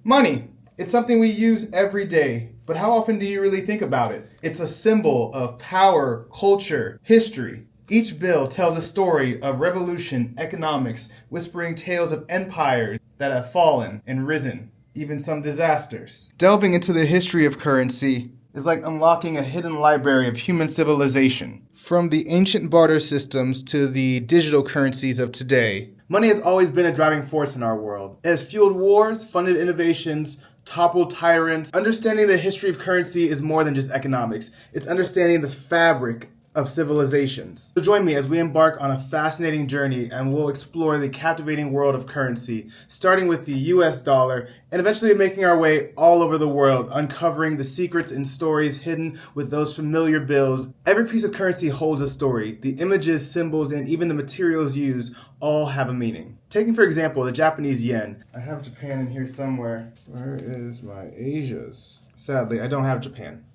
Money. It's something we use every day, but how often do you really think about it? It's a symbol of power, culture, history. Each bill tells a story of revolution, economics, whispering tales of empires that have fallen and risen, even some disasters. Delving into the history of currency is like unlocking a hidden library of human civilization. From the ancient barter systems to the digital currencies of today, money has always been a driving force in our world. It has fueled wars, funded innovations, toppled tyrants. Understanding the history of currency is more than just economics. It's understanding the fabric of civilizations. So join me as we embark on a fascinating journey and we'll explore the captivating world of currency, starting with the US dollar and eventually making our way all over the world, uncovering the secrets and stories hidden with those familiar bills. Every piece of currency holds a story. The images, symbols, and even the materials used all have a meaning. Taking for example the Japanese yen. I have Japan in here somewhere. Where is my Asias? Sadly, I don't have Japan.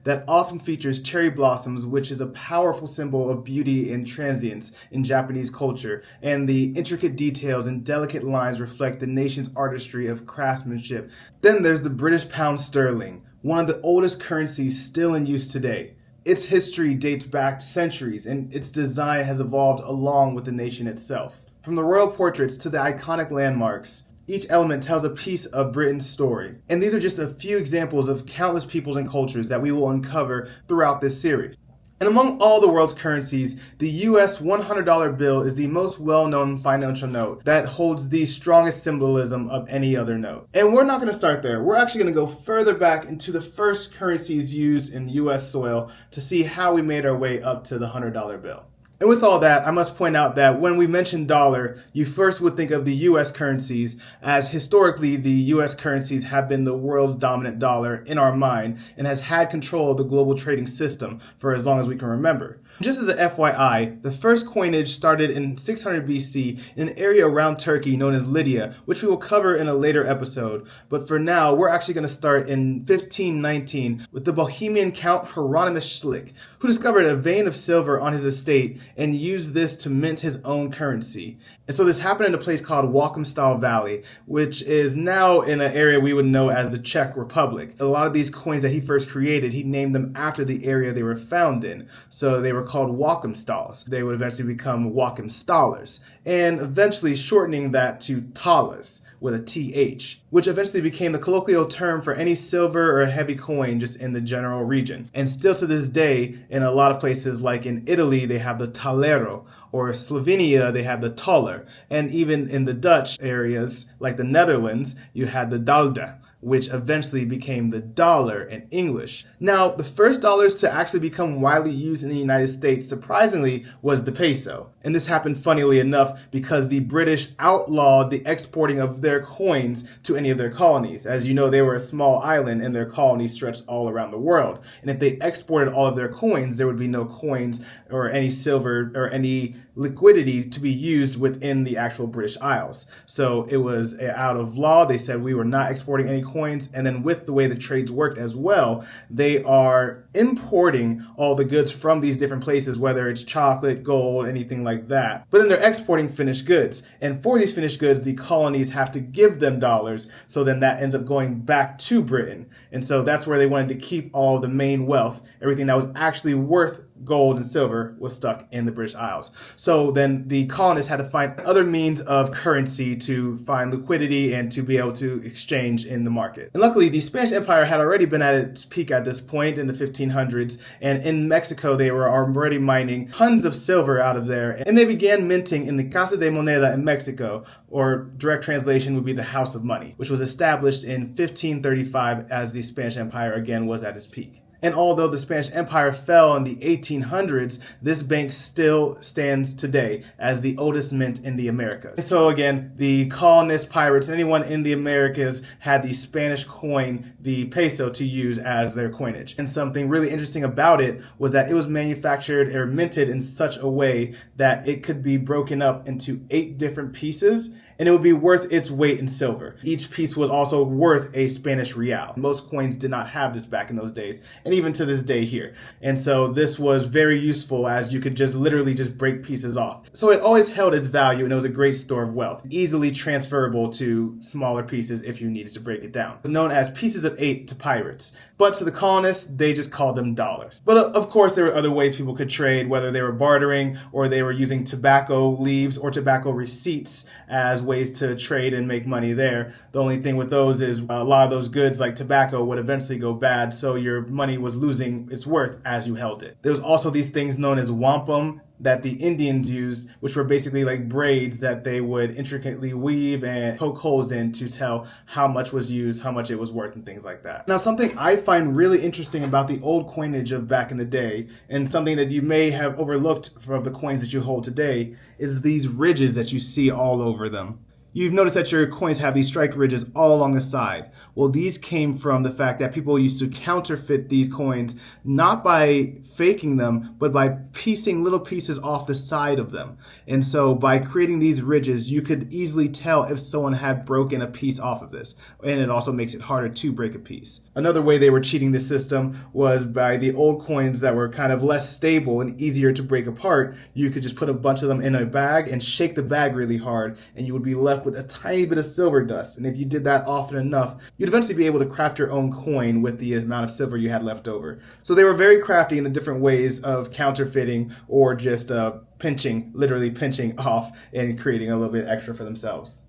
That often features cherry blossoms, which is a powerful symbol of beauty and transience in Japanese culture, and the intricate details and delicate lines reflect the nation's artistry of craftsmanship. Then there's the British pound sterling, one of the oldest currencies still in use today. Its history dates back centuries, and its design has evolved along with the nation itself. From the royal portraits to the iconic landmarks, each element tells a piece of Britain's story. And these are just a few examples of countless peoples and cultures that we will uncover throughout this series. And among all the world's currencies, the US $100 bill is the most well-known financial note that holds the strongest symbolism of any other note. And we're not going to start there. We're actually going to go further back into the first currencies used in US soil to see how we made our way up to the $100 bill. And with all that, I must point out that when we mention dollar, you first would think of the US currencies, as historically the US currencies have been the world's dominant dollar in our mind and has had control of the global trading system for as long as we can remember. Just as a FYI, the first coinage started in 600 BC in an area around Turkey known as Lydia, which we will cover in a later episode. But for now, we're actually going to start in 1519 with the Bohemian Count Hieronymus Schlick, who discovered a vein of silver on his estate and used this to mint his own currency. And so this happened in a place called Walthamstow Valley, which is now in an area we would know as the Czech Republic. A lot of these coins that he first created, he named them after the area they were found in. So they were called Walthamstalls. They would eventually become Walthamstallers, and eventually shortening that to thalers with a TH, which eventually became the colloquial term for any silver or heavy coin just in the general region. And still to this day, in a lot of places like in Italy, they have the talero, or Slovenia, they have the thaler. And even in the Dutch areas, like the Netherlands, you had the dalda, which eventually became the dollar in English. Now, the first dollars to actually become widely used in the United States, surprisingly, was the peso. And this happened, funnily enough, because the British outlawed the exporting of their coins to any of their colonies. As you know, they were a small island and their colonies stretched all around the world. And if they exported all of their coins, there would be no coins or any silver or any liquidity to be used within the actual British Isles. So it was out of law. They said we were not exporting any coins. And then with the way the trades worked as well, they are importing all the goods from these different places, whether it's chocolate, gold, anything like that. But then they're exporting finished goods. And for these finished goods, the colonies have to give them dollars. So then that ends up going back to Britain. And so that's where they wanted to keep all of the main wealth. Everything that was actually worth gold and silver was stuck in the British Isles. So then the colonists had to find other means of currency to find liquidity and to be able to exchange in the market. And luckily, the Spanish Empire had already been at its peak at this point in the 1500s. And in Mexico, they were already mining tons of silver out of there. And they began minting in the Casa de Moneda in Mexico, or direct translation would be the House of Money, which was established in 1535 as the Spanish Empire again was at its peak. And although the Spanish Empire fell in the 1800s, this bank still stands today as the oldest mint in the Americas. And so again, the colonists, pirates, anyone in the Americas had the Spanish coin, the peso, to use as their coinage. And something really interesting about it was that it was manufactured or minted in such a way that it could be broken up into 8 different pieces. and it would be worth its weight in silver. Each piece was also worth a Spanish real. Most coins did not have this back in those days, and even to this day here. And so this was very useful, as you could just literally just break pieces off. So it always held its value, and it was a great store of wealth, easily transferable to smaller pieces if you needed to break it down. Known as pieces of 8 to pirates. But to the colonists, they just called them dollars. But of course, there were other ways people could trade, whether they were bartering or they were using tobacco leaves or tobacco receipts as ways to trade and make money there. The only thing with those is a lot of those goods, like tobacco, would eventually go bad, so your money was losing its worth as you held it. There was also these things known as wampum that the Indians used, which were basically like braids that they would intricately weave and poke holes in to tell how much was used, how much it was worth, and things like that. Now, something I find really interesting about the old coinage of back in the day, and something that you may have overlooked from the coins that you hold today, is these ridges that you see all over them. You've noticed that your coins have these striped ridges all along the side. Well, these came from the fact that people used to counterfeit these coins, not by faking them, but by piecing little pieces off the side of them. And so by creating these ridges, you could easily tell if someone had broken a piece off of this. And it also makes it harder to break a piece. Another way they were cheating the system was by the old coins that were kind of less stable and easier to break apart. You could just put a bunch of them in a bag and shake the bag really hard, and you would be left with a tiny bit of silver dust. And if you did that often enough, you'd eventually be able to craft your own coin with the amount of silver you had left over. So they were very crafty in the different ways of counterfeiting or just literally pinching off and creating a little bit extra for themselves.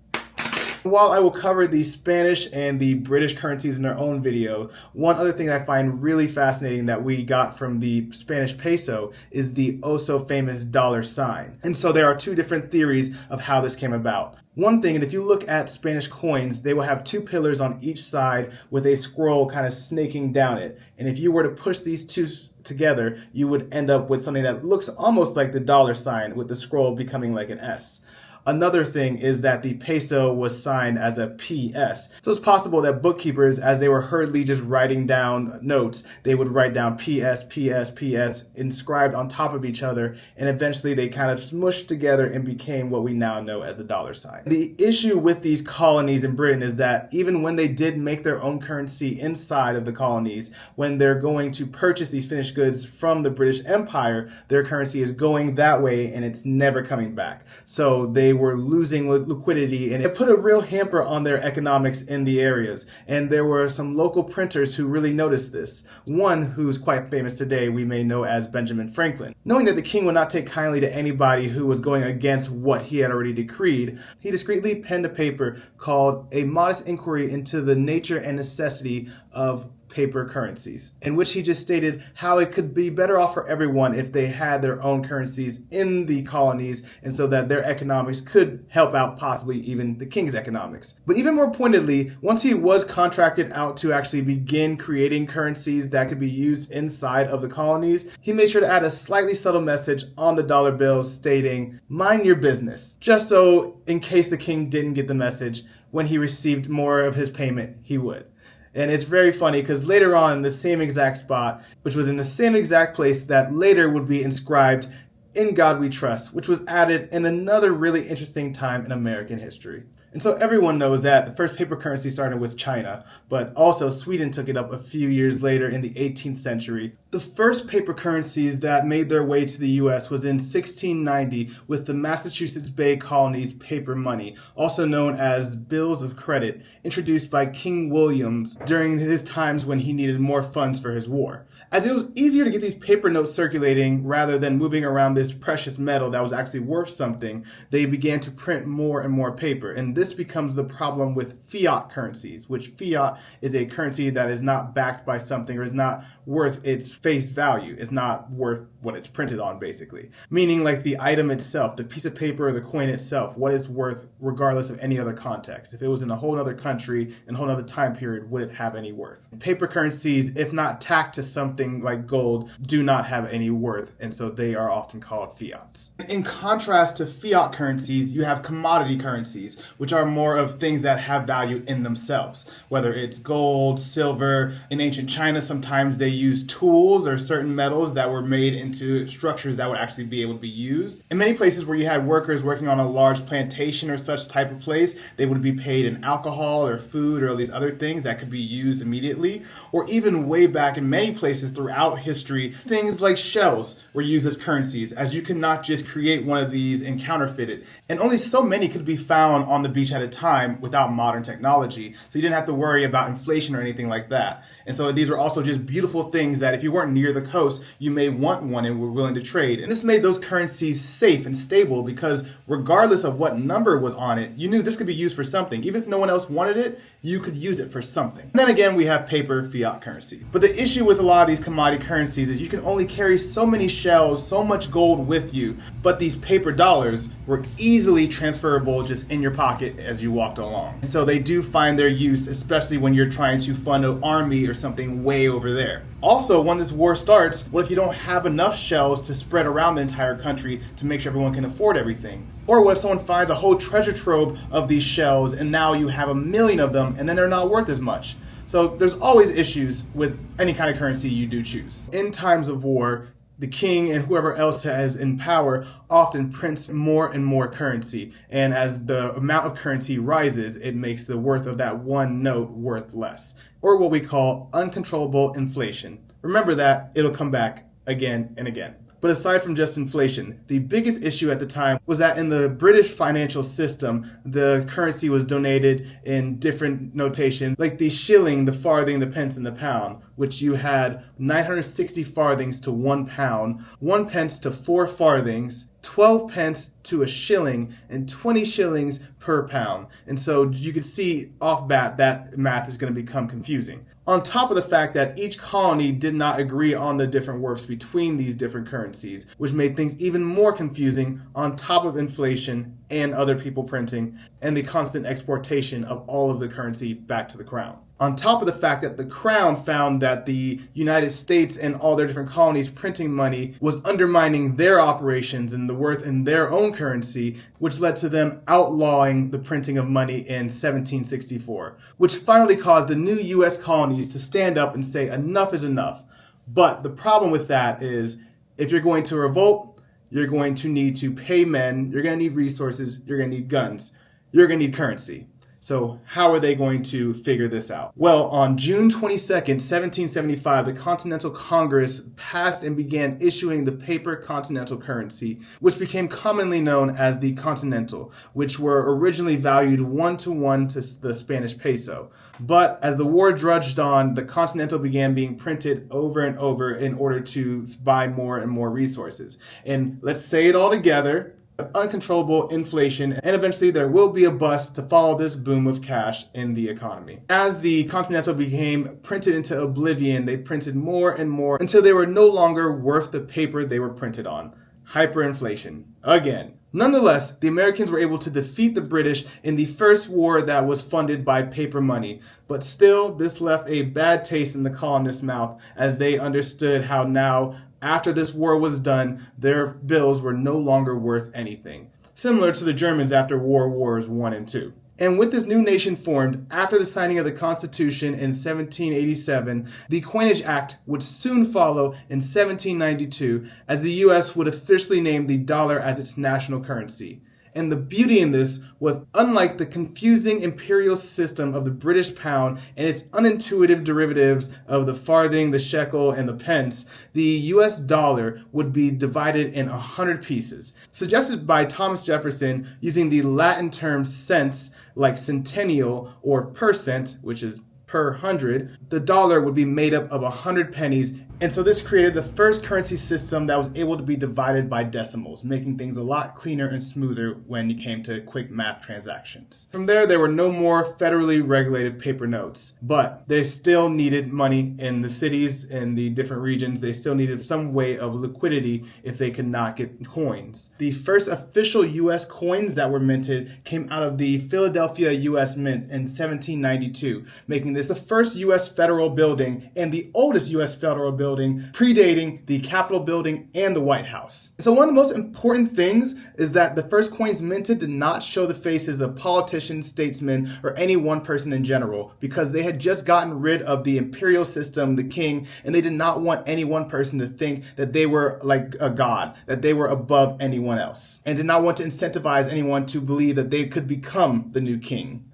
While I will cover the Spanish and the British currencies in their own video, one other thing I find really fascinating that we got from the Spanish peso is the oh so famous dollar sign. And so there are two different theories of how this came about. One thing, and if you look at Spanish coins, they will have two pillars on each side with a scroll kind of snaking down it. And if you were to push these two together, you would end up with something that looks almost like the dollar sign, with the scroll becoming like an S. Another thing is that the peso was signed as a PS. So it's possible that bookkeepers, as they were hurriedly just writing down notes, they would write down PS, PS, PS, inscribed on top of each other, and eventually they kind of smushed together and became what we now know as the dollar sign. The issue with these colonies in Britain is that even when they did make their own currency inside of the colonies, when they're going to purchase these finished goods from the British Empire, their currency is going that way and it's never coming back. So they were losing liquidity, and it put a real hamper on their economics in the areas. And there were some local printers who really noticed this. One, who's quite famous today, we may know as Benjamin Franklin. Knowing that the king would not take kindly to anybody who was going against what he had already decreed, he discreetly penned a paper called A Modest Inquiry into the Nature and Necessity of Paper Currencies, in which he just stated how it could be better off for everyone if they had their own currencies in the colonies, and so that their economics could help out possibly even the king's economics. But even more pointedly, once he was contracted out to actually begin creating currencies that could be used inside of the colonies, he made sure to add a slightly subtle message on the dollar bills stating, "Mind your business," just so in case the king didn't get the message, when he received more of his payment, he would. And it's very funny because later on in the same exact spot, which was in the same exact place that later would be inscribed, "In God We Trust," which was added in another really interesting time in American history. And so everyone knows that the first paper currency started with China, but also Sweden took it up a few years later in the 18th century. The first paper currencies that made their way to the US was in 1690 with the Massachusetts Bay Colony's paper money, also known as bills of credit, introduced by King William during his times when he needed more funds for his war. As it was easier to get these paper notes circulating rather than moving around this precious metal that was actually worth something, they began to print more and more paper. And this becomes the problem with fiat currencies, which fiat is a currency that is not backed by something or is not worth its face value. It's not worth what it's printed on, basically. Meaning like the item itself, the piece of paper or the coin itself, what it's worth regardless of any other context. If it was in a whole other country, in a whole other time period, would it have any worth? Paper currencies, if not tacked to something like gold, do not have any worth, and so they are often called fiat. In contrast to fiat currencies, you have commodity currencies, which which are more of things that have value in themselves, whether it's gold, silver. In ancient China, sometimes they used tools or certain metals that were made into structures that would actually be able to be used. In many places where you had workers working on a large plantation or such type of place, they would be paid in alcohol or food or these other things that could be used immediately. Or even way back in many places throughout history, things like shells were used as currencies, as you could not just create one of these and counterfeit it. And only so many could be found on the beach at a time without modern technology. So you didn't have to worry about inflation or anything like that. And so these were also just beautiful things that if you weren't near the coast, you may want one and were willing to trade. And this made those currencies safe and stable because regardless of what number was on it, you knew this could be used for something. Even if no one else wanted it, you could use it for something. And then again, we have paper fiat currency. But the issue with a lot of these commodity currencies is you can only carry so many shells, so much gold with you. But these paper dollars were easily transferable just in your pocket as you walked along. So they do find their use, especially when you're trying to fund an army or something way over there. Also, when this war starts, what if you don't have enough shells to spread around the entire country to make sure everyone can afford everything? Or what if someone finds a whole treasure trove of these shells and now you have 1,000,000 of them and then they're not worth as much? So there's always issues with any kind of currency you do choose. In times of war, the king and whoever else is in power often prints more and more currency. And as the amount of currency rises, it makes the worth of that one note worth less. Or what we call uncontrollable inflation. Remember that, it'll come back again and again. But aside from just inflation, the biggest issue at the time was that in the British financial system, the currency was donated in different notation, like the shilling, the farthing, the pence, and the pound, which you had 960 farthings to 1 pound, 1 pence to 4 farthings, 12 pence to a shilling, and 20 shillings per pound. And so you can see off bat that math is going to become confusing. On top of the fact that each colony did not agree on the different works between these different currencies, which made things even more confusing on top of inflation and other people printing and the constant exportation of all of the currency back to the crown. On top of the fact that the crown found that the United States and all their different colonies printing money was undermining their operations and the worth in their own currency, which led to them outlawing the printing of money in 1764, which finally caused the new US colonies to stand up and say enough is enough. But the problem with that is if you're going to revolt, you're going to need to pay men, you're going to need resources, you're going to need guns, you're going to need currency. So how are they going to figure this out? Well, on June 22nd, 1775, the Continental Congress passed and began issuing the paper continental currency, which became commonly known as the Continental, which were originally valued 1-to-1 to the Spanish peso. But as the war drudged on, the Continental began being printed over and over in order to buy more and more resources. And let's say it all together. Uncontrollable inflation, and eventually there will be a bust to follow this boom of cash in the economy. As the Continental became printed into oblivion, they printed more and more until they were no longer worth the paper they were printed on. Hyperinflation. Again. Nonetheless, the Americans were able to defeat the British in the first war that was funded by paper money. But still, this left a bad taste in the colonists' mouth as they understood how now, after this war was done, their bills were no longer worth anything. Similar to the Germans after World Wars I and II. And with this new nation formed, after the signing of the Constitution in 1787, the Coinage Act would soon follow in 1792, as the U.S. would officially name the dollar as its national currency. And the beauty in this was, unlike the confusing imperial system of the British pound and its unintuitive derivatives of the farthing, the shekel, and the pence, the US dollar would be divided in 100 pieces. Suggested by Thomas Jefferson using the Latin term cents, like centennial or per cent, which is per 100, the dollar would be made up of 100 pennies. And so this created the first currency system that was able to be divided by decimals, making things a lot cleaner and smoother when it came to quick math transactions. From there were no more federally regulated paper notes, but they still needed money in the cities and the different regions. They still needed some way of liquidity if they could not get coins. The first official U.S. coins that were minted came out of the Philadelphia U.S. Mint in 1792, making this the first U.S. federal building and the oldest U.S. federal building building, predating the Capitol building and the White House. So one of the most important things is that the first coins minted did not show the faces of politicians, statesmen, or any one person in general, because they had just gotten rid of the imperial system, the king, and they did not want any one person to think that they were like a god, that they were above anyone else, and did not want to incentivize anyone to believe that they could become the new king.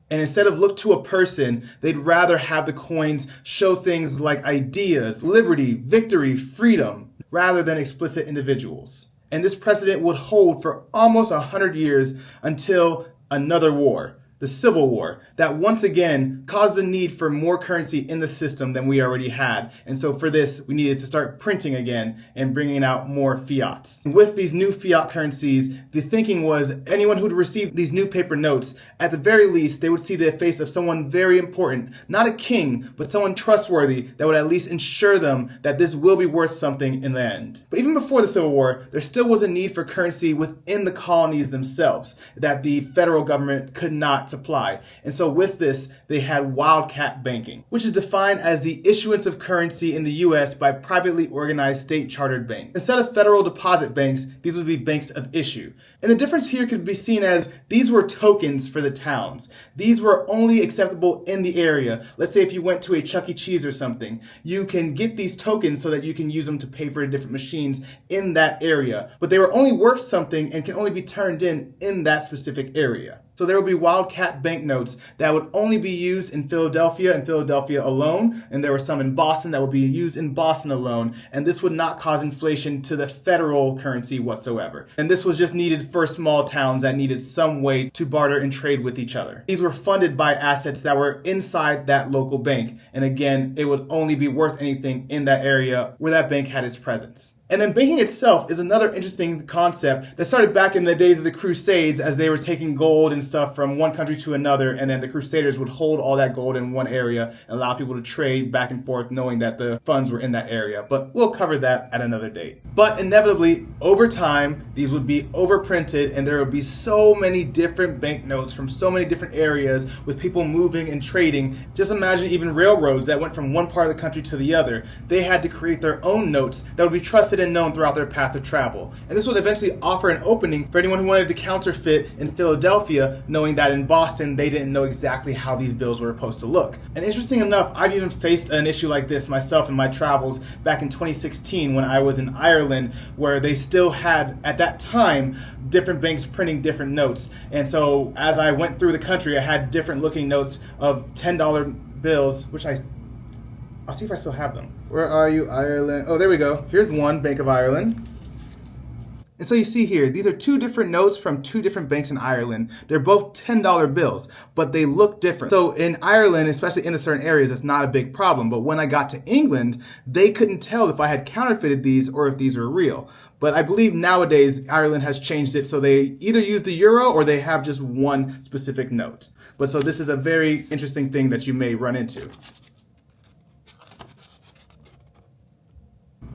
And instead of look to a person, they'd rather have the coins show things like ideas, liberty, victory, freedom, rather than explicit individuals. And this precedent would hold for almost 100 years until another war, the Civil War, that once again caused the need for more currency in the system than we already had. And so for this, we needed to start printing again and bringing out more fiats. And with these new fiat currencies, the thinking was anyone who would receive these new paper notes, at the very least, they would see the face of someone very important, not a king, but someone trustworthy that would at least ensure them that this will be worth something in the end. But even before the Civil War, there still was a need for currency within the colonies themselves that the federal government could not supply. And so with this, they had wildcat banking, which is defined as the issuance of currency in the US by privately organized state chartered banks. Instead of federal deposit banks, these would be banks of issue. And the difference here could be seen as these were tokens for the towns. These were only acceptable in the area. Let's say if you went to a Chuck E. Cheese or something, you can get these tokens so that you can use them to pay for different machines in that area. But they were only worth something and can only be turned in that specific area. So there would be wildcat banknotes that would only be used in Philadelphia and Philadelphia alone, and there were some in Boston that would be used in Boston alone, and this would not cause inflation to the federal currency whatsoever. And this was just needed for small towns that needed some way to barter and trade with each other. These were funded by assets that were inside that local bank, and again, it would only be worth anything in that area where that bank had its presence. And then banking itself is another interesting concept that started back in the days of the Crusades, as they were taking gold and stuff from one country to another, and then the Crusaders would hold all that gold in one area and allow people to trade back and forth knowing that the funds were in that area. But we'll cover that at another date. But inevitably, over time, these would be overprinted and there would be so many different banknotes from so many different areas with people moving and trading. Just imagine even railroads that went from one part of the country to the other. They had to create their own notes that would be trusted and known throughout their path of travel. And this would eventually offer an opening for anyone who wanted to counterfeit in Philadelphia, knowing that in Boston they didn't know exactly how these bills were supposed to look. And interesting enough, I've even faced an issue like this myself in my travels back in 2016 when I was in Ireland, where they still had, at that time, different banks printing different notes. And so as I went through the country, I had different looking notes of $10 bills, which I'll see if I still have them. Where are you, Ireland? Oh, there we go. Here's one, Bank of Ireland. And so you see here, these are two different notes from two different banks in Ireland. They're both $10 bills, but they look different. So in Ireland, especially in certain areas, it's not a big problem. But when I got to England, they couldn't tell if I had counterfeited these or if these were real. But I believe nowadays Ireland has changed it so they either use the euro or they have just one specific note. But so this is a very interesting thing that you may run into.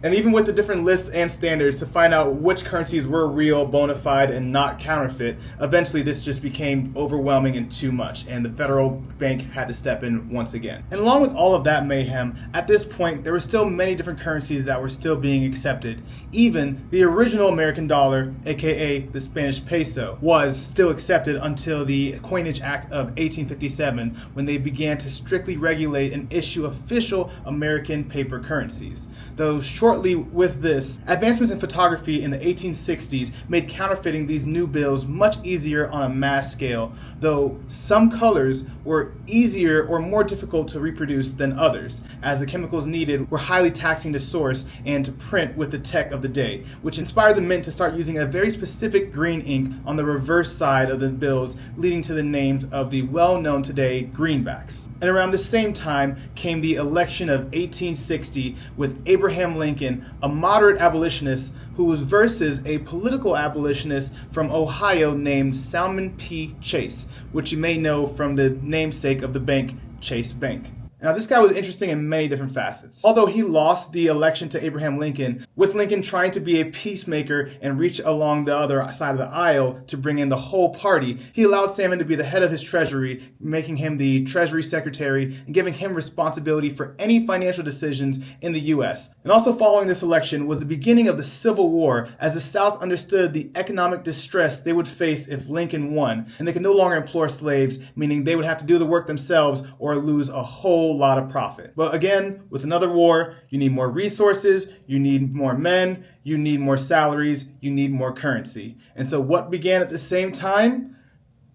And even with the different lists and standards to find out which currencies were real, bona fide, and not counterfeit, eventually this just became overwhelming and too much, and the federal bank had to step in once again. And along with all of that mayhem, at this point, there were still many different currencies that were still being accepted. Even the original American dollar, aka the Spanish peso, was still accepted until the Coinage Act of 1857, when they began to strictly regulate and issue official American paper currencies. Though shortly with this, advancements in photography in the 1860s made counterfeiting these new bills much easier on a mass scale, though some colors were easier or more difficult to reproduce than others, as the chemicals needed were highly taxing to source and to print with the tech of the day, which inspired the mint to start using a very specific green ink on the reverse side of the bills, leading to the names of the well-known today greenbacks. And around the same time came the election of 1860 with Abraham Lincoln, a moderate abolitionist who was versus a political abolitionist from Ohio named Salmon P. Chase, which you may know from the namesake of the bank, Chase Bank. Now, this guy was interesting in many different facets. Although he lost the election to Abraham Lincoln, with Lincoln trying to be a peacemaker and reach along the other side of the aisle to bring in the whole party, he allowed Salmon to be the head of his treasury, making him the treasury secretary and giving him responsibility for any financial decisions in the U.S. And also following this election was the beginning of the Civil War, as the South understood the economic distress they would face if Lincoln won, and they could no longer employ slaves, meaning they would have to do the work themselves or lose a whole lot of profit. But again, with another war, you need more resources, you need more men, you need more salaries, you need more currency. And so what began at the same time?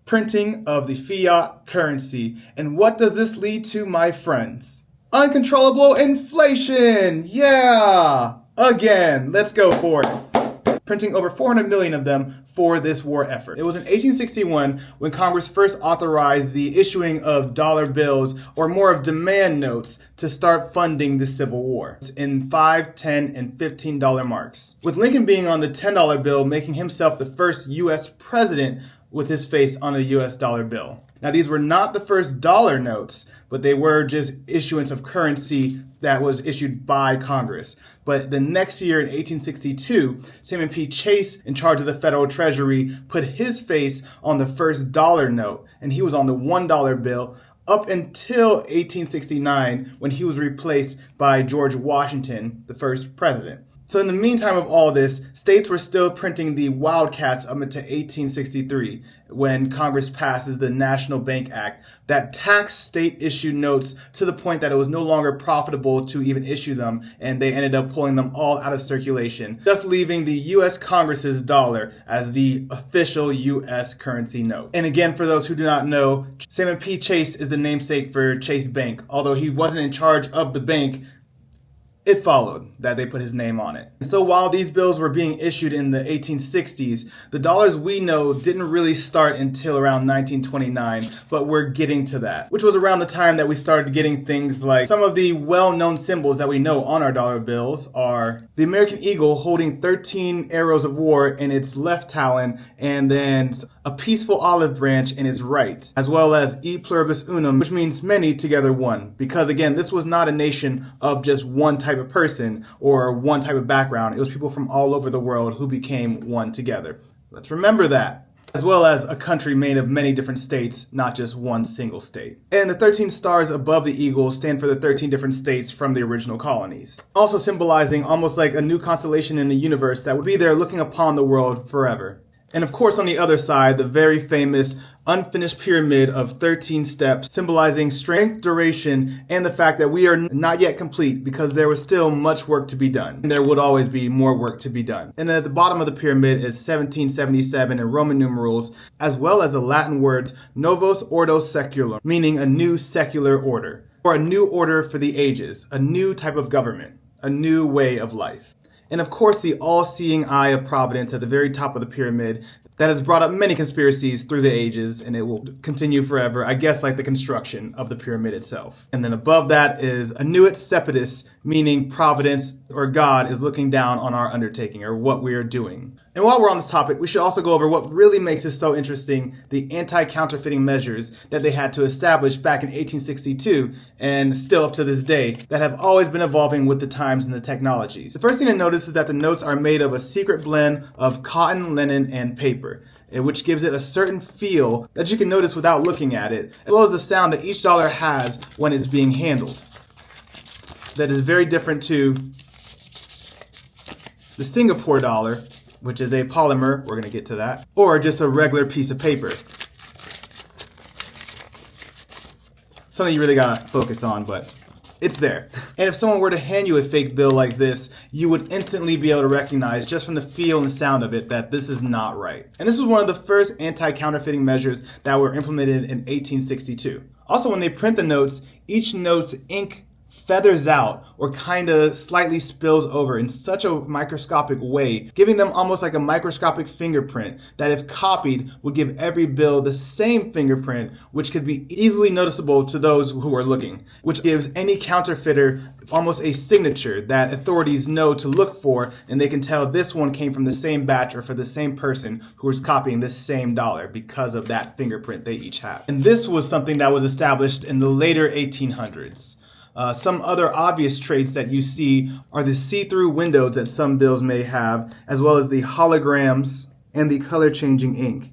Printing of the fiat currency. And what does this lead to, my friends? Uncontrollable inflation! Yeah! Again, let's go for it. Printing over 400 million of them for this war effort. It was in 1861 when Congress first authorized the issuing of dollar bills, or more of demand notes, to start funding the Civil War in $5, $10, and $15 marks. With Lincoln being on the $10 bill, making himself the first U.S. president with his face on a U.S. dollar bill. Now, these were not the first dollar notes, but they were just issuance of currency that was issued by Congress. But the next year in 1862, Salmon P. Chase, in charge of the Federal Treasury, put his face on the first dollar note, and he was on the $1 bill up until 1869, when he was replaced by George Washington, the first president. So in the meantime of all this, states were still printing the wildcats up until 1863, when Congress passes the National Bank Act that taxed state-issued notes to the point that it was no longer profitable to even issue them, and they ended up pulling them all out of circulation, thus leaving the U.S. Congress's dollar as the official U.S. currency note. And again, for those who do not know, Salmon P. Chase is the namesake for Chase Bank. Although he wasn't in charge of the bank, it followed that they put his name on it. So while these bills were being issued in the 1860s, the dollars we know didn't really start until around 1929, but we're getting to that, which was around the time that we started getting things like some of the well-known symbols that we know on our dollar bills are the American eagle holding 13 arrows of war in its left talon, and then a peaceful olive branch in its right, as well as e pluribus unum, which means many together one. Because again, this was not a nation of just one type of person or one type of background. It was people from all over the world who became one together. Let's remember that. As well as a country made of many different states, not just one single state. And the 13 stars above the eagle stand for the 13 different states from the original colonies. Also symbolizing almost like a new constellation in the universe that would be there looking upon the world forever. And of course, on the other side, the very famous unfinished pyramid of 13 steps, symbolizing strength, duration, and the fact that we are not yet complete because there was still much work to be done. And there would always be more work to be done. And at the bottom of the pyramid is 1777 in Roman numerals, as well as the Latin words Novus Ordo Seculum, meaning a new secular order, or a new order for the ages, a new type of government, a new way of life. And of course, the all-seeing eye of Providence at the very top of the pyramid that has brought up many conspiracies through the ages, and it will continue forever, I guess, like the construction of the pyramid itself. And then above that is Annuit Sepetus, meaning Providence or God is looking down on our undertaking or what we are doing. And while we're on this topic, we should also go over what really makes this so interesting, the anti-counterfeiting measures that they had to establish back in 1862 and still up to this day that have always been evolving with the times and the technologies. The first thing to notice is that the notes are made of a secret blend of cotton, linen, and paper, which gives it a certain feel that you can notice without looking at it, as well as the sound that each dollar has when it's being handled. That is very different to the Singapore dollar, which is a polymer, we're going to get to that, or just a regular piece of paper. Something you really got to focus on, but it's there. And if someone were to hand you a fake bill like this, you would instantly be able to recognize just from the feel and sound of it that this is not right. And this was one of the first anti-counterfeiting measures that were implemented in 1862. Also, when they print the notes, each note's ink feathers out or kind of slightly spills over in such a microscopic way, giving them almost like a microscopic fingerprint that if copied would give every bill the same fingerprint, which could be easily noticeable to those who are looking, which gives any counterfeiter almost a signature that authorities know to look for, and they can tell this one came from the same batch or for the same person who was copying this same dollar because of that fingerprint they each have. And this was something that was established in the later 1800s. Some other obvious traits that you see are the see-through windows that some bills may have, as well as the holograms and the color-changing ink.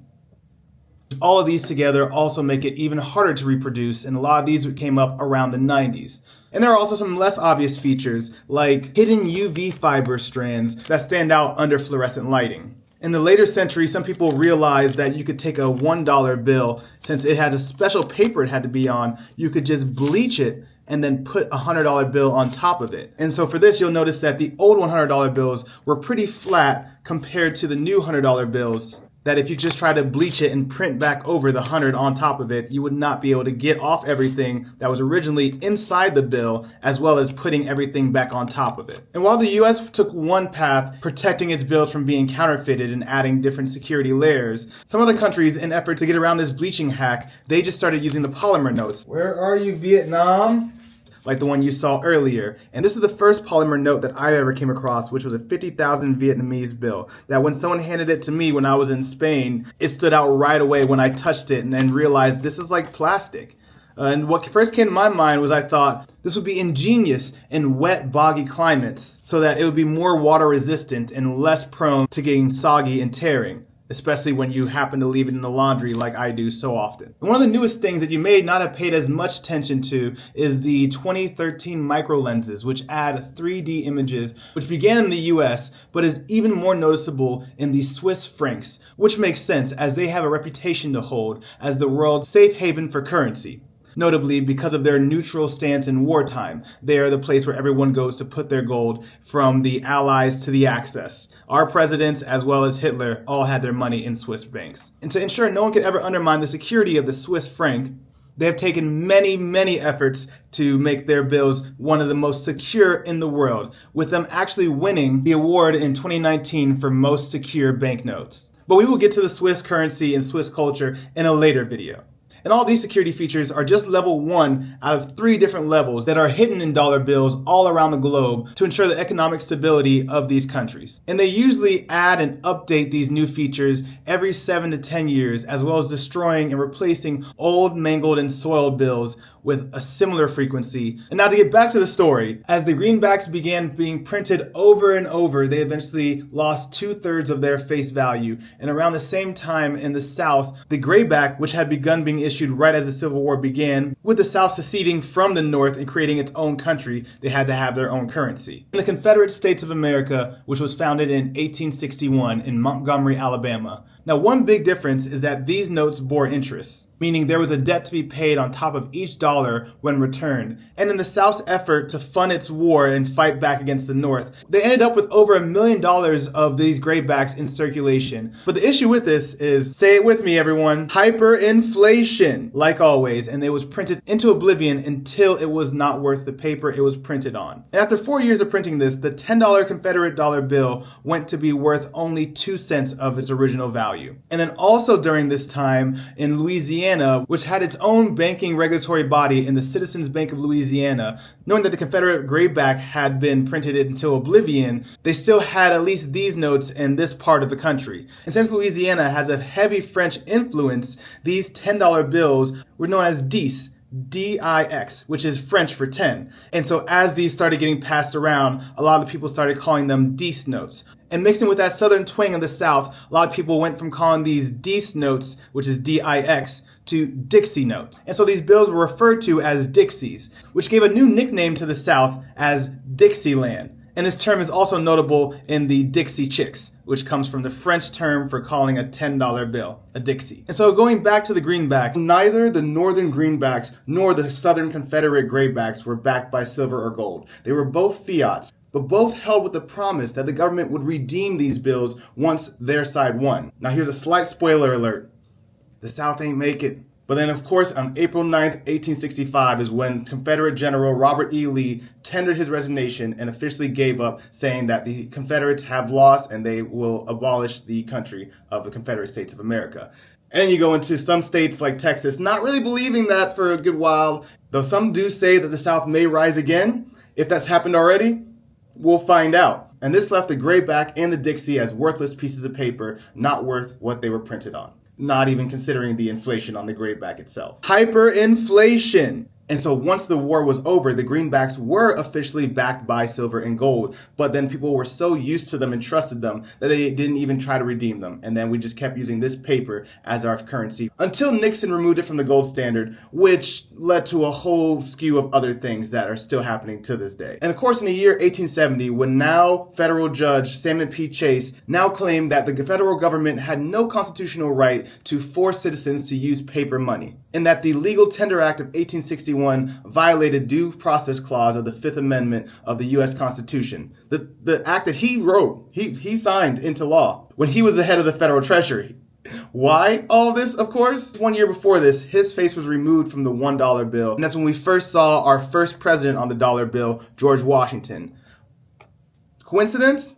All of these together also make it even harder to reproduce, and a lot of these came up around the 90s. And there are also some less obvious features, like hidden UV fiber strands that stand out under fluorescent lighting. In the later century, some people realized that you could take a $1 bill, since it had a special paper it had to be on, you could just bleach it and then put a $100 bill on top of it. And so for this, you'll notice that the old $100 bills were pretty flat compared to the new $100 bills, that if you just try to bleach it and print back over the 100 on top of it, you would not be able to get off everything that was originally inside the bill, as well as putting everything back on top of it. And while the US took one path, protecting its bills from being counterfeited and adding different security layers, some other countries, in effort to get around this bleaching hack, they just started using the polymer notes. Where are you, Vietnam? Like the one you saw earlier. And this is the first polymer note that I ever came across, which was a 50,000 Vietnamese bill. That when someone handed it to me when I was in Spain, it stood out right away when I touched it and then realized this is like plastic. And what first came to my mind was I thought this would be ingenious in wet, boggy climates so that it would be more water resistant and less prone to getting soggy and tearing, especially when you happen to leave it in the laundry like I do so often. And one of the newest things that you may not have paid as much attention to is the 2013 micro lenses, which add 3D images, which began in the US, but is even more noticeable in the Swiss francs, which makes sense as they have a reputation to hold as the world's safe haven for currency. Notably, because of their neutral stance in wartime, they are the place where everyone goes to put their gold, from the Allies to the Axis. Our presidents, as well as Hitler, all had their money in Swiss banks. And to ensure no one could ever undermine the security of the Swiss franc, they have taken many efforts to make their bills one of the most secure in the world, with them actually winning the award in 2019 for most secure banknotes. But we will get to the Swiss currency and Swiss culture in a later video. And all these security features are just level 1 out of 3 different levels that are hidden in dollar bills all around the globe to ensure the economic stability of these countries. And they usually add and update these new features every 7 to 10 years, as well as destroying and replacing old, mangled, and soiled bills with a similar frequency. And now to get back to the story, as the greenbacks began being printed over and over, they eventually lost 2/3 of their face value. And around the same time in the South, the grayback, which had begun being issued right as the Civil War began, with the South seceding from the North and creating its own country, they had to have their own currency. In the Confederate States of America, which was founded in 1861 in Montgomery, Alabama. Now, one big difference is that these notes bore interest, meaning there was a debt to be paid on top of each dollar when returned. And in the South's effort to fund its war and fight back against the North, they ended up with over $1 million of these graybacks in circulation. But the issue with this is, say it with me everyone, hyperinflation, like always, and it was printed into oblivion until it was not worth the paper it was printed on. And after 4 years of printing this, the $10 Confederate dollar bill went to be worth only 2 cents of its original value. And then also during this time in Louisiana, which had its own banking regulatory body in the Citizens Bank of Louisiana, knowing that the Confederate grayback had been printed into oblivion, they still had at least these notes in this part of the country. And since Louisiana has a heavy French influence, these $10 bills were known as dix, D-I-X, which is French for 10. And so as these started getting passed around, a lot of people started calling them dix notes. And mixing with that southern twang of the South, a lot of people went from calling these dix notes, which is D-I-X, to Dixie notes. And so these bills were referred to as Dixies, which gave a new nickname to the South as Dixieland. And this term is also notable in the Dixie Chicks, which comes from the French term for calling a $10 bill a Dixie. And so going back to the greenbacks, neither the northern greenbacks nor the southern Confederate graybacks were backed by silver or gold. They were both fiats, but both held with the promise that the government would redeem these bills once their side won. Now here's a slight spoiler alert. The South ain't make it, But then, of course, on April 9th, 1865 is when Confederate General Robert E. Lee tendered his resignation and officially gave up, saying that the Confederates have lost and they will abolish the country of the Confederate States of America. And you go into some states like Texas, not really believing that for a good while, though some do say that the South may rise again. If that's happened already, we'll find out. And this left the grayback and the Dixie as worthless pieces of paper, not worth what they were printed on. Not even considering the inflation on the grayback itself. Hyperinflation! And so once the war was over, the greenbacks were officially backed by silver and gold. But then people were so used to them and trusted them that they didn't even try to redeem them. And then we just kept using this paper as our currency until Nixon removed it from the gold standard, which led to a whole skew of other things that are still happening to this day. And of course, in the year 1870, when now federal judge Salmon P. Chase now claimed that the federal government had no constitutional right to force citizens to use paper money, and that the Legal Tender Act of 1861 violated due process clause of the Fifth Amendment of the U.S. Constitution. The act that he wrote, he signed into law when he was the head of the Federal Treasury. Why all this, of course? 1 year before this, his face was removed from the $1 bill. And that's when we first saw our first president on the dollar bill, George Washington. Coincidence?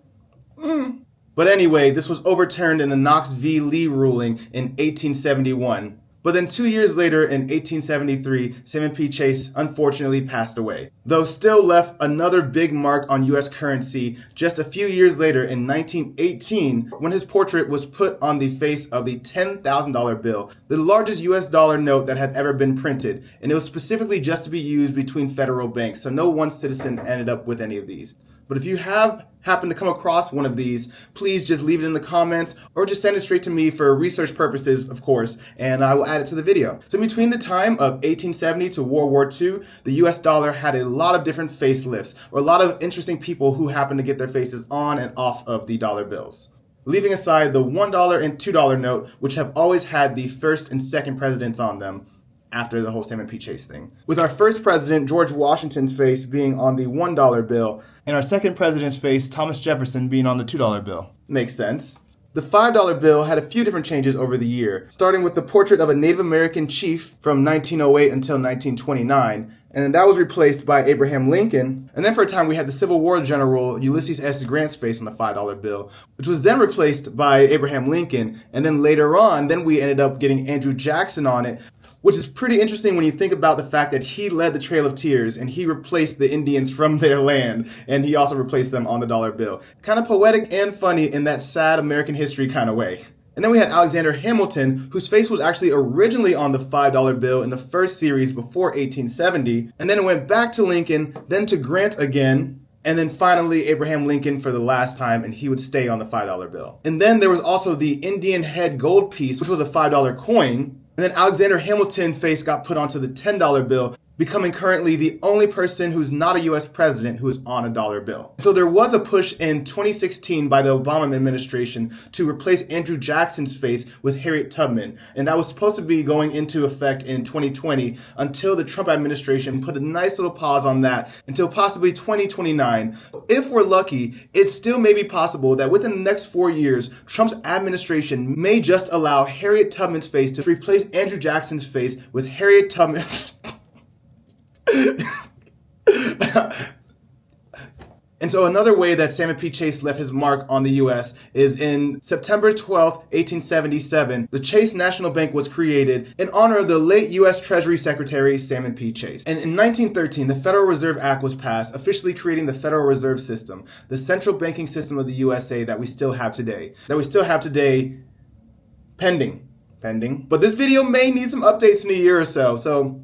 But anyway, this was overturned in the Knox v. Lee ruling in 1871. But then 2 years later, in 1873, Salmon P. Chase unfortunately passed away, though still left another big mark on U.S. currency just a few years later in 1918, when his portrait was put on the face of the $10,000 bill, the largest U.S. dollar note that had ever been printed, and it was specifically just to be used between federal banks, so no one citizen ended up with any of these. But if you have happened to come across one of these, please just leave it in the comments or just send it straight to me for research purposes, of course, and I will add it to the video. So between the time of 1870 to World War II, the US dollar had a lot of different facelifts, or a lot of interesting people who happened to get their faces on and off of the dollar bills. Leaving aside the $1 and $2 note, which have always had the first and second presidents on them, after the whole Salmon P. Chase thing. With our first president, George Washington's face being on the $1 bill, and our second president's face, Thomas Jefferson, being on the $2 bill. Makes sense. The $5 bill had a few different changes over the year, starting with the portrait of a Native American chief from 1908 until 1929, and that was replaced by Abraham Lincoln. And then for a time we had the Civil War General Ulysses S. Grant's face on the $5 bill, which was then replaced by Abraham Lincoln, and then later on, we ended up getting Andrew Jackson on it, which is pretty interesting when you think about the fact that he led the Trail of Tears and he replaced the Indians from their land, and he also replaced them on the dollar bill. Kind of poetic and funny in that sad American history kind of way. And then we had Alexander Hamilton, whose face was actually originally on the $5 bill in the first series before 1870, and then it went back to Lincoln, then to Grant again, and then finally Abraham Lincoln for the last time, and he would stay on the $5 bill. And then there was also the Indian head gold piece, which was a $5 coin. And then Alexander Hamilton's face got put onto the $10 bill, becoming currently the only person who's not a U.S. president who is on a dollar bill. So there was a push in 2016 by the Obama administration to replace Andrew Jackson's face with Harriet Tubman. And that was supposed to be going into effect in 2020 until the Trump administration put a nice little pause on that until possibly 2029. If we're lucky, it still may be possible that within the next 4 years, Trump's administration may just allow Harriet Tubman's face to replace Andrew Jackson's face with Harriet Tubman. And so another way that Salmon P. Chase left his mark on the U.S. is in September 12, 1877, the Chase National Bank was created in honor of the late U.S. Treasury Secretary Salmon P. Chase. And in 1913, the Federal Reserve Act was passed, officially creating the Federal Reserve System, the central banking system of the USA that we still have today. Pending. But this video may need some updates in a year or so.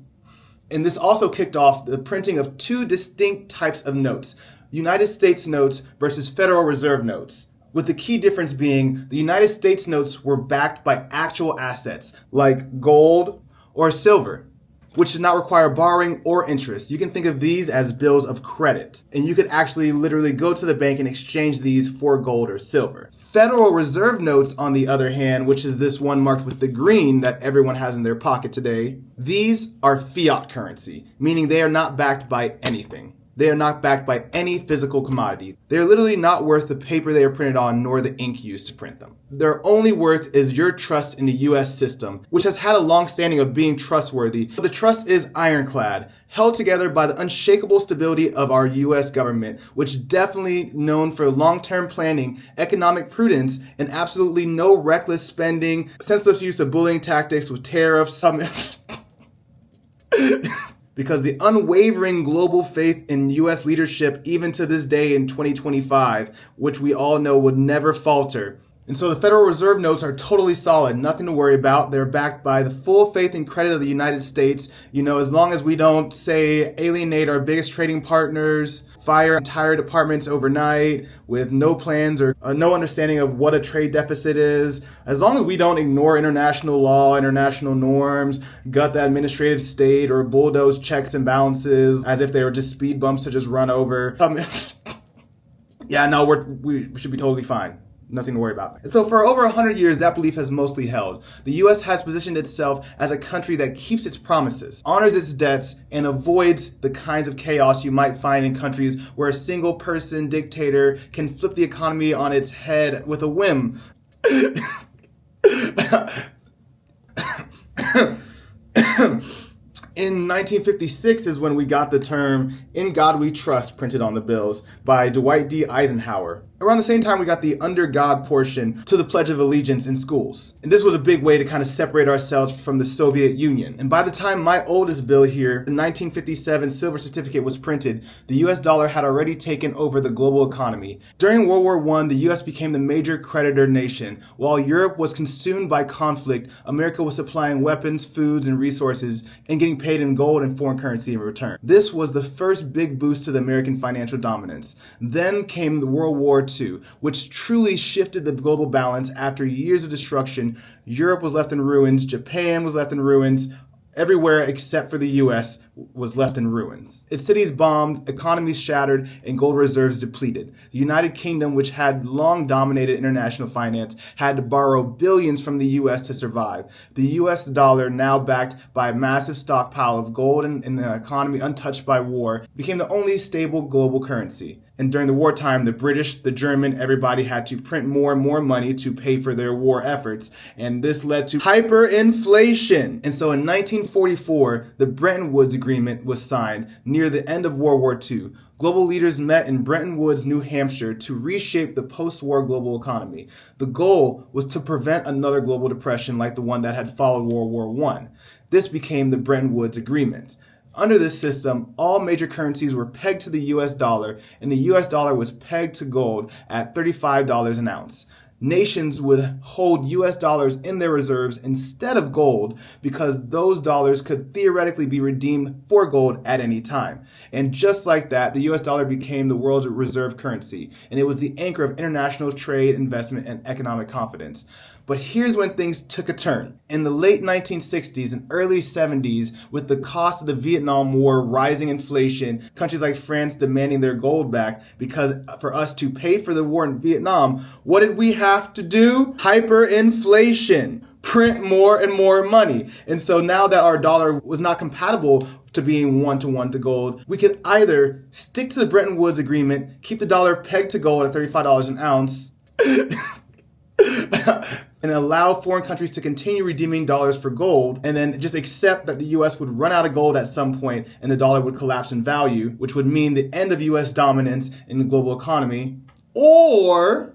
And this also kicked off the printing of two distinct types of notes, United States notes versus Federal Reserve notes, with the key difference being the United States notes were backed by actual assets like gold or silver, which did not require borrowing or interest. You can think of these as bills of credit, and you could actually literally go to the bank and exchange these for gold or silver. Federal Reserve notes, on the other hand, which is this one marked with the green that everyone has in their pocket today, these are fiat currency, meaning they are not backed by anything. they are not backed by any physical commodity. They are literally not worth the paper they are printed on nor the ink used to print them. Their only worth is your trust in the US system, which has had a long standing of being trustworthy. But the trust is ironclad, held together by the unshakable stability of our US government, which definitely known for long-term planning, economic prudence, and absolutely no reckless spending, senseless use of bullying tactics with tariffs. Because the unwavering global faith in U.S. leadership, even to this day in 2025, which we all know would never falter. And so the Federal Reserve notes are totally solid, nothing to worry about. They're backed by the full faith and credit of the United States. You know, as long as we don't, say, alienate our biggest trading partners, fire entire departments overnight with no plans or no understanding of what a trade deficit is, as long as we don't ignore international law, international norms, gut the administrative state, or bulldoze checks and balances as if they were just speed bumps to just run over. Yeah, no, we should be totally fine. Nothing to worry about. So for over 100 years, that belief has mostly held. The U.S. has positioned itself as a country that keeps its promises, honors its debts, and avoids the kinds of chaos you might find in countries where a single person dictator can flip the economy on its head with a whim. In 1956 is when we got the term "In God We Trust" printed on the bills by Dwight D. Eisenhower. Around the same time, we got the "Under God" portion to the Pledge of Allegiance in schools. And this was a big way to kind of separate ourselves from the Soviet Union. And by the time my oldest bill here, the 1957 silver certificate, was printed, the US dollar had already taken over the global economy. During World War I, the US became the major creditor nation. While Europe was consumed by conflict, America was supplying weapons, foods, and resources, and getting paid in gold and foreign currency in return. This was the first big boost to the American financial dominance. Then came the World War II, which truly shifted the global balance. After years of destruction, Europe was left in ruins, Japan was left in ruins, everywhere except for the US was left in ruins. Its cities bombed, economies shattered, and gold reserves depleted. The United Kingdom, which had long dominated international finance, had to borrow billions from the US to survive. The US dollar, now backed by a massive stockpile of gold and an economy untouched by war, became the only stable global currency. And during the wartime, the British, the German, everybody had to print more and more money to pay for their war efforts. And this led to hyperinflation. And so in 1944, the Bretton Woods Agreement was signed near the end of World War II. Global leaders met in Bretton Woods, New Hampshire, to reshape the post-war global economy. The goal was to prevent another global depression like the one that had followed World War I. This became the Bretton Woods Agreement. Under this system, all major currencies were pegged to the US dollar, and the US dollar was pegged to gold at $35 an ounce. Nations would hold US dollars in their reserves instead of gold because those dollars could theoretically be redeemed for gold at any time. And just like that, the US dollar became the world's reserve currency, and it was the anchor of international trade, investment, and economic confidence. But here's when things took a turn. In the late 1960s and early 70s, with the cost of the Vietnam War, rising inflation, countries like France demanding their gold back because for us to pay for the war in Vietnam, what did we have to do? Hyperinflation. Print more and more money. And so now that our dollar was not compatible to being one-to-one to gold, we could either stick to the Bretton Woods Agreement, keep the dollar pegged to gold at $35 an ounce, and allow foreign countries to continue redeeming dollars for gold, and then just accept that the US would run out of gold at some point and the dollar would collapse in value, which would mean the end of US dominance in the global economy. Or,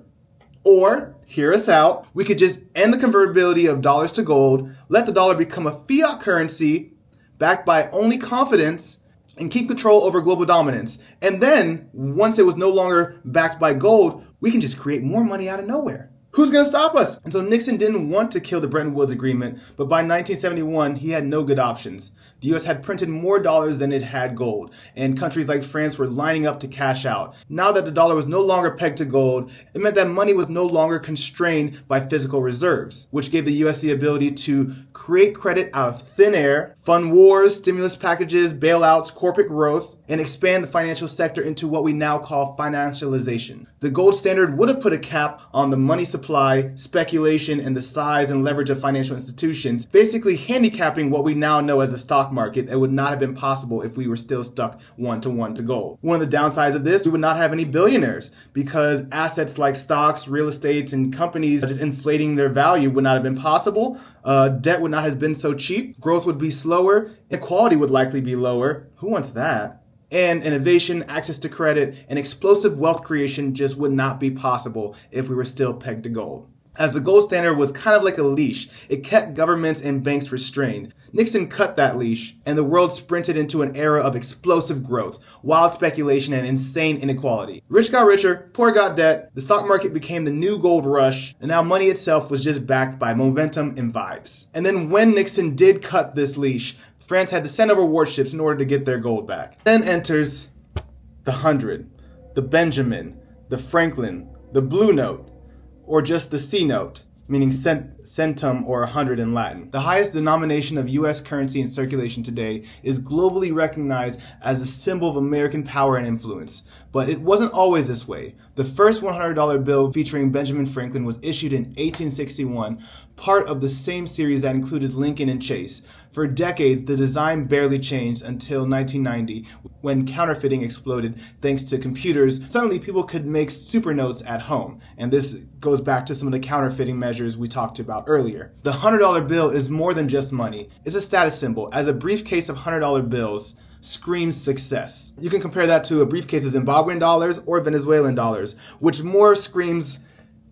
hear us out, we could just end the convertibility of dollars to gold, let the dollar become a fiat currency backed by only confidence, and keep control over global dominance. And then, once it was no longer backed by gold, we can just create more money out of nowhere. Who's going to stop us? And so Nixon didn't want to kill the Bretton Woods Agreement, but by 1971, he had no good options. The US had printed more dollars than it had gold, and countries like France were lining up to cash out. Now that the dollar was no longer pegged to gold, it meant that money was no longer constrained by physical reserves, which gave the US the ability to create credit out of thin air, fund wars, stimulus packages, bailouts, corporate growth. and expand the financial sector into what we now call financialization. The gold standard would have put a cap on the money supply, speculation, and the size and leverage of financial institutions, basically handicapping what we now know as a stock market that would not have been possible if we were still stuck 1-to-1 to gold. One of the downsides of this, we would not have any billionaires because assets like stocks, real estate, and companies just inflating their value would not have been possible. Debt would not have been so cheap. Growth would be slower. Inequality would likely be lower. Who wants that? And innovation, access to credit, and explosive wealth creation just would not be possible if we were still pegged to gold. As the gold standard was kind of like a leash, it kept governments and banks restrained. Nixon cut that leash, and the world sprinted into an era of explosive growth, wild speculation, and insane inequality. Rich got richer, poor got debt, the stock market became the new gold rush, and now money itself was just backed by momentum and vibes. And then when Nixon did cut this leash, France had to send over warships in order to get their gold back. Then enters the 100, the Benjamin, the Franklin, the Blue Note, or just the C note, meaning centum or 100 in Latin. The highest denomination of US currency in circulation today is globally recognized as a symbol of American power and influence. But it wasn't always this way. The first $100 bill featuring Benjamin Franklin was issued in 1861, part of the same series that included Lincoln and Chase. For decades, the design barely changed until 1990, when counterfeiting exploded thanks to computers. Suddenly, people could make super notes at home, and this goes back to some of the counterfeiting measures we talked about earlier. The $100 bill is more than just money. It's a status symbol, as a briefcase of $100 bills screams success. You can compare that to a briefcase of Zimbabwean dollars or Venezuelan dollars, which more screams,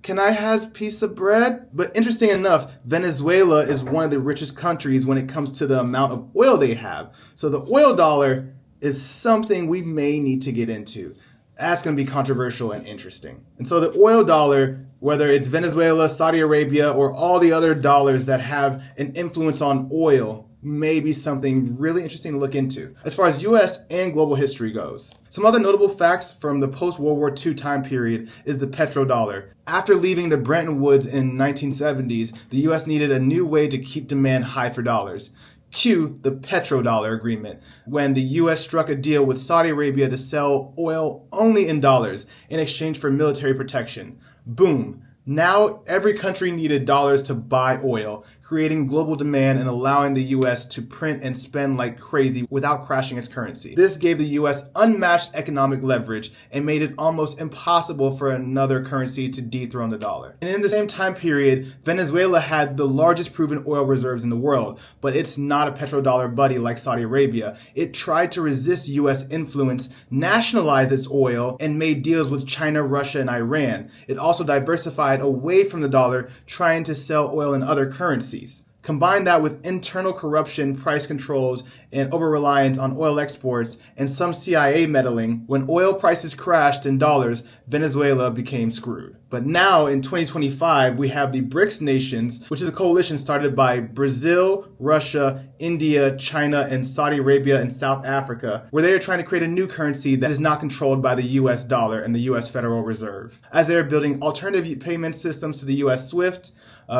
"Can I have a piece of bread?" But interesting enough, Venezuela is one of the richest countries when it comes to the amount of oil they have. So the oil dollar is something we may need to get into. That's going to be controversial and interesting. And so the oil dollar, whether it's Venezuela, Saudi Arabia, or all the other dollars that have an influence on oil, may be something really interesting to look into as far as US and global history goes. Some other notable facts from the post-World War II time period is the petrodollar. After leaving the Bretton Woods in 1970s, the US needed a new way to keep demand high for dollars. Cue the petrodollar agreement, when the US struck a deal with Saudi Arabia to sell oil only in dollars in exchange for military protection. Boom. Now every country needed dollars to buy oil, creating global demand and allowing the US to print and spend like crazy without crashing its currency. This gave the US unmatched economic leverage and made it almost impossible for another currency to dethrone the dollar. And in the same time period, Venezuela had the largest proven oil reserves in the world, but it's not a petrodollar buddy like Saudi Arabia. It tried to resist US influence, nationalized its oil, and made deals with China, Russia, and Iran. It also diversified away from the dollar, trying to sell oil in other currencies. Combine that with internal corruption, price controls, and over-reliance on oil exports, and some CIA meddling. When oil prices crashed in dollars, Venezuela became screwed. But now, in 2025, we have the BRICS nations, which is a coalition started by Brazil, Russia, India, China, and Saudi Arabia and South Africa, where they are trying to create a new currency that is not controlled by the US dollar and the US Federal Reserve. As they are building alternative payment systems to the US SWIFT,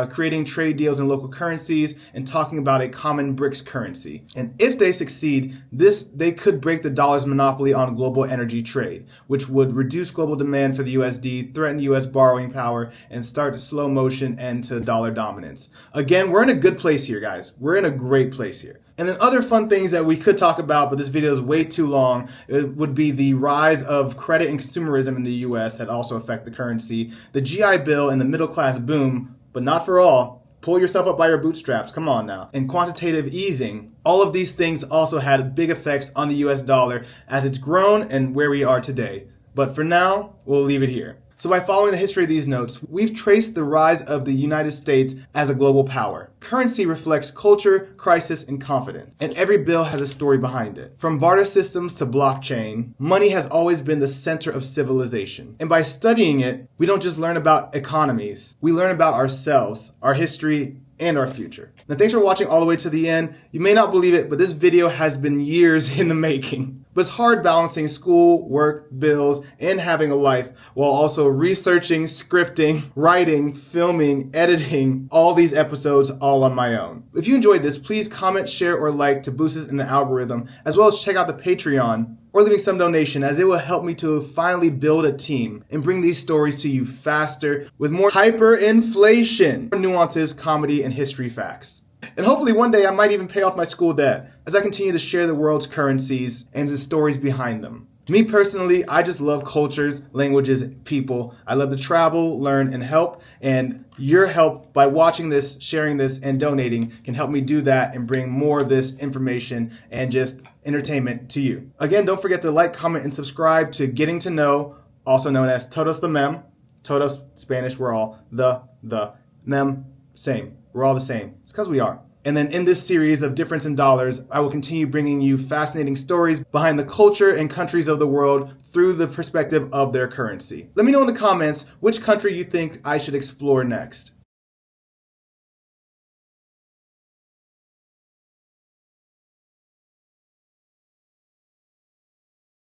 creating trade deals in local currencies, and talking about a common BRICS currency. And if they succeed, they could break the dollar's monopoly on global energy trade, which would reduce global demand for the USD, threaten US borrowing power, and start a slow motion end to dollar dominance. Again, we're in a good place here, guys. We're in a great place here. And then other fun things that we could talk about, but this video is way too long, it would be the rise of credit and consumerism in the US that also affect the currency, the GI Bill and the middle class boom, but not for all. Pull yourself up by your bootstraps, come on now. And quantitative easing. All of these things also had big effects on the US dollar as it's grown and where we are today. But for now, we'll leave it here. So by following the history of these notes, we've traced the rise of the United States as a global power. Currency reflects culture, crisis, and confidence. And every bill has a story behind it. From barter systems to blockchain, money has always been the center of civilization. And by studying it, we don't just learn about economies. We learn about ourselves, our history, and our future. Now, thanks for watching all the way to the end. You may not believe it, but this video has been years in the making. But it's hard balancing school, work, bills, and having a life while also researching, scripting, writing, filming, editing all these episodes all on my own. If you enjoyed this, please comment, share, or like to boost us in the algorithm, as well as check out the Patreon or leaving some donation, as it will help me to finally build a team and bring these stories to you faster with more hyperinflation, nuances, comedy, and history facts. And hopefully one day I might even pay off my school debt as I continue to share the world's currencies and the stories behind them. Me personally, I just love cultures, languages, people. I love to travel, learn, and help. And your help by watching this, sharing this, and donating can help me do that and bring more of this information and just entertainment to you. Again, don't forget to like, comment, and subscribe to Getting to Know, also known as Todos the Mem. Todos, Spanish, we're all. The, mem, same. We're all the same. It's because we are. And then in this series of Difference in Dollars, I will continue bringing you fascinating stories behind the culture and countries of the world through the perspective of their currency. Let me know in the comments which country you think I should explore next.